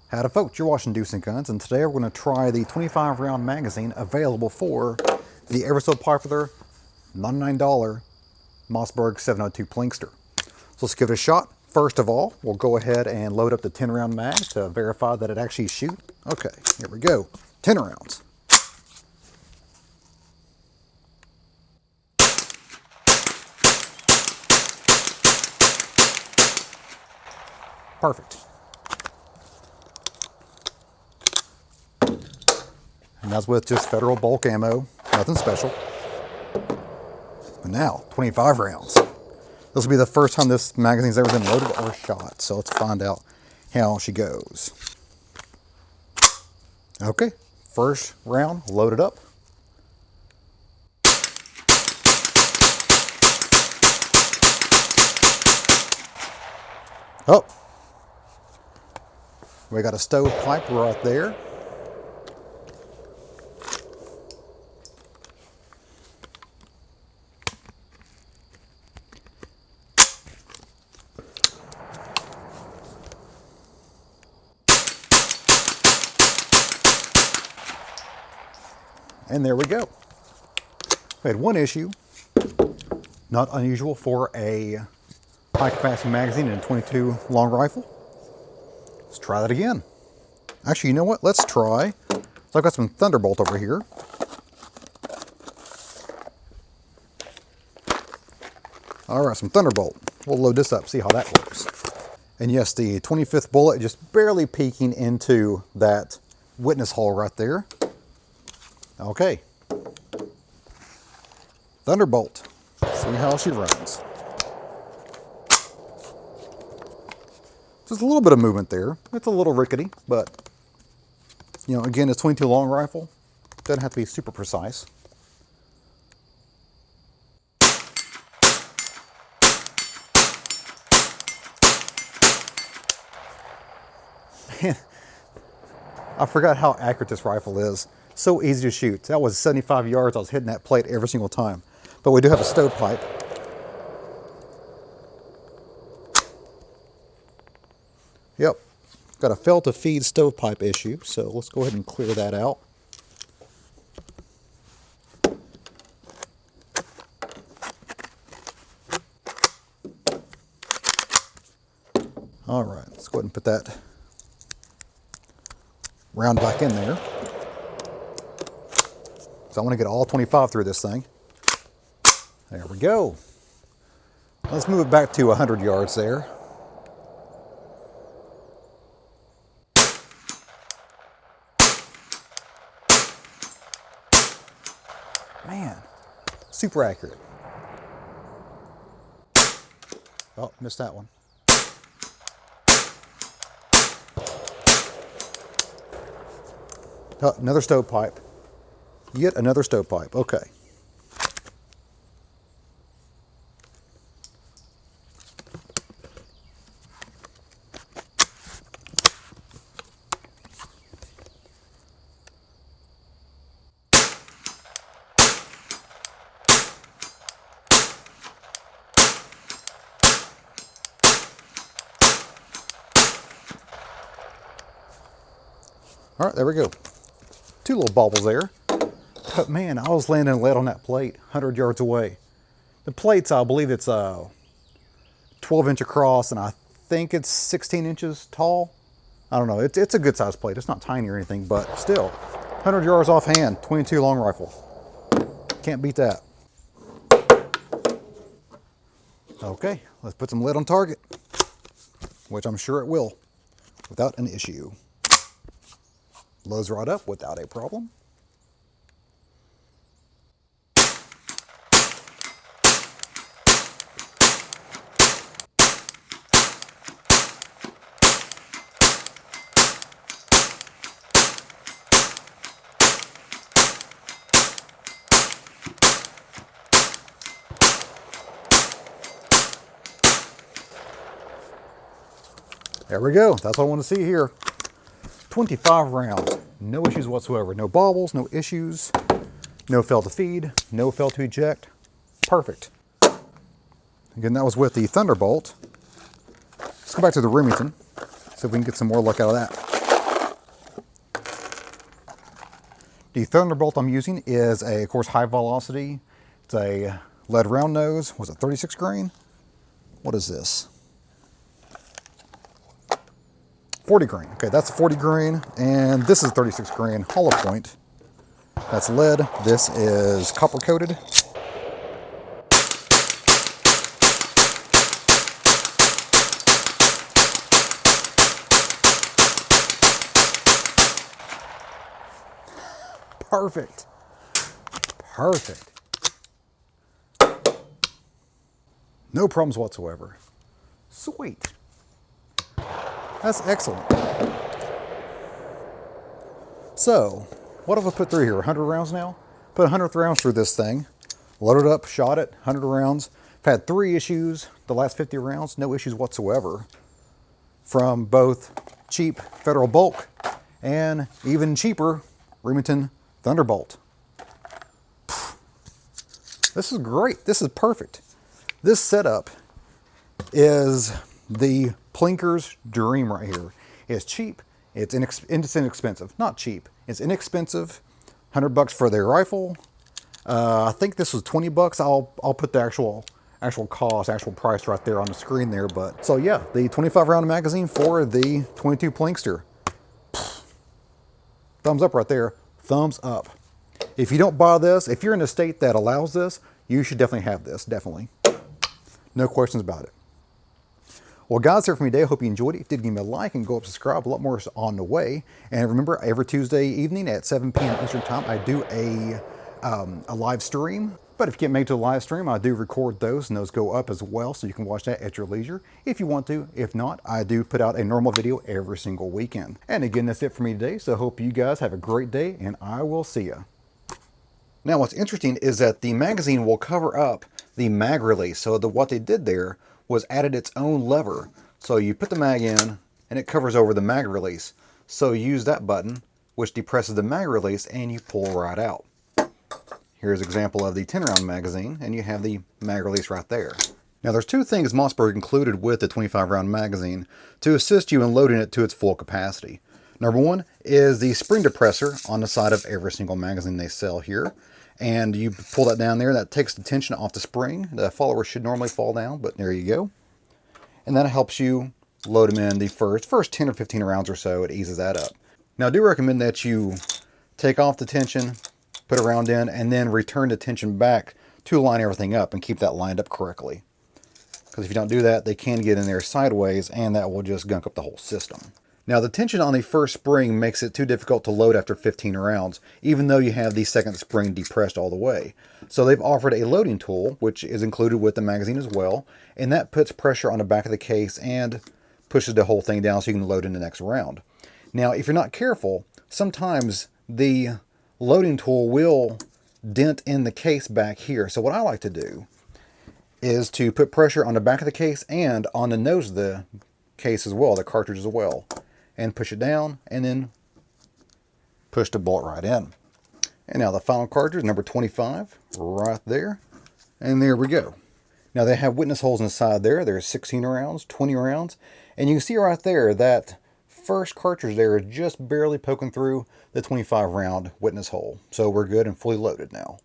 Howdy folks, you're watching Deuce and Guns, and today we're going to try the 25 round magazine available for the ever so popular $99 Mossberg 702 Plinkster. So let's give it a shot. First of all, we'll go ahead and load up the 10 round mag to verify that it actually shoots. Okay, here we go. 10 rounds. Perfect. And that's with just federal bulk ammo, nothing special. But now, 25 rounds. This will be the first time this magazine's ever been loaded or shot, so let's find out how she goes. Okay, first round loaded up. Oh, we got a stovepipe right there. And there we go. We had one issue, not unusual for a high capacity magazine and a 22 long rifle. Let's try that again. Actually, you know what? Let's try. So I've got some Thunderbolt over here. All right, some Thunderbolt. We'll load this up, see how that works. And yes, the 25th bullet just barely peeking into that witness hole right there. Okay. Thunderbolt. See how she runs. Just a little bit of movement there. It's a little rickety, but you know, again, it's 22 long rifle. Doesn't have to be super precise. I forgot how accurate this rifle is. So easy to shoot. That was 75 yards. I was hitting that plate every single time. But we do have a stovepipe. Yep. Got a fail to feed stovepipe issue. So let's go ahead and clear that out. All right. Let's go ahead and put that round back in there. So I want to get all 25 through this thing. There we go. Let's move it back to 100 yards there. Man, super accurate. Oh, missed that one. Oh, another stovepipe. Yet another stovepipe. Okay. All right, there we go. Two little bobbles there. But man, I was landing lead on that plate 100 yards away. The plate's, I believe it's 12 inch across, and I think it's 16 inches tall. I don't know. It's a good sized plate. It's not tiny or anything, but still, 100 yards offhand, 22 long rifle. Can't beat that. Okay, let's put some lead on target, which I'm sure it will, without an issue. Loads right up without a problem. There we go. That's what I want to see here. 25 rounds. No issues whatsoever. No bobbles, no issues. No fail to feed, no fail to eject. Perfect. Again, that was with the Thunderbolt. Let's go back to the Remington, see if we can get some more luck out of that. The Thunderbolt I'm using is of course, high velocity. It's a lead round nose. Was it 36 grain? What is this? 40 grain. Okay, that's 40 grain, and this is 36 grain hollow point. That's lead. This is copper coated. Perfect. Perfect. No problems whatsoever. Sweet. That's excellent. So, what have I put through here? 100 rounds now? Put 100 rounds through this thing. Loaded up, shot it, 100 rounds. I've had 3 issues the last 50 rounds, no issues whatsoever. From both cheap Federal Bulk and even cheaper Remington Thunderbolt. This is great. This is perfect. This setup is the Plinker's dream right here. It's cheap. It's inexpensive. Not cheap. It's inexpensive. 100 bucks for their rifle. I think this was 20 bucks. I'll put the actual cost, actual price right there on the screen there. But so yeah, the 25 round magazine for the 22 Plinkster. Thumbs up right there. Thumbs up. If you don't buy this, if you're in a state that allows this, you should definitely have this. Definitely. No questions about it. Well, guys, that's it for me today. I hope you enjoyed it. If you did, give me a like and go up, subscribe. A lot more is on the way. And remember, every Tuesday evening at 7 p.m. Eastern Time, I do a live stream. But if you can't make it to the live stream, I do record those, and those go up as well, so you can watch that at your leisure if you want to. If not, I do put out a normal video every single weekend. And again, that's it for me today. So I hope you guys have a great day, and I will see you. Now, what's interesting is that the magazine will cover up the mag release. So what they did there was added its own lever. So you put the mag in and it covers over the mag release. So you use that button, which depresses the mag release, and you pull right out. Here's an example of the 10 round magazine, and you have the mag release right there. Now there's 2 things Mossberg included with the 25 round magazine to assist you in loading it to its full capacity. Number 1 is the spring depressor on the side of every single magazine they sell here. And you pull that down there, that takes the tension off the spring. The follower should normally fall down, but there you go. And that helps you load them in the first 10 or 15 rounds or so. It eases that up. Now I do recommend that you take off the tension, put a round in, and then return the tension back to line everything up and keep that lined up correctly. Because if you don't do that, they can get in there sideways, and that will just gunk up the whole system. Now the tension on the first spring makes it too difficult to load after 15 rounds, even though you have the second spring depressed all the way. So they've offered a loading tool, which is included with the magazine as well, and that puts pressure on the back of the case and pushes the whole thing down so you can load in the next round. Now if you're not careful, sometimes the loading tool will dent in the case back here. So what I like to do is to put pressure on the back of the case and on the nose of the case as well, the cartridge as well, and push it down and then push the bolt right in. And now the final cartridge, number 25, right there. And there we go. Now they have witness holes inside there. There's 16 rounds, 20 rounds. And you can see right there that first cartridge there is just barely poking through the 25 round witness hole. So we're good and fully loaded now.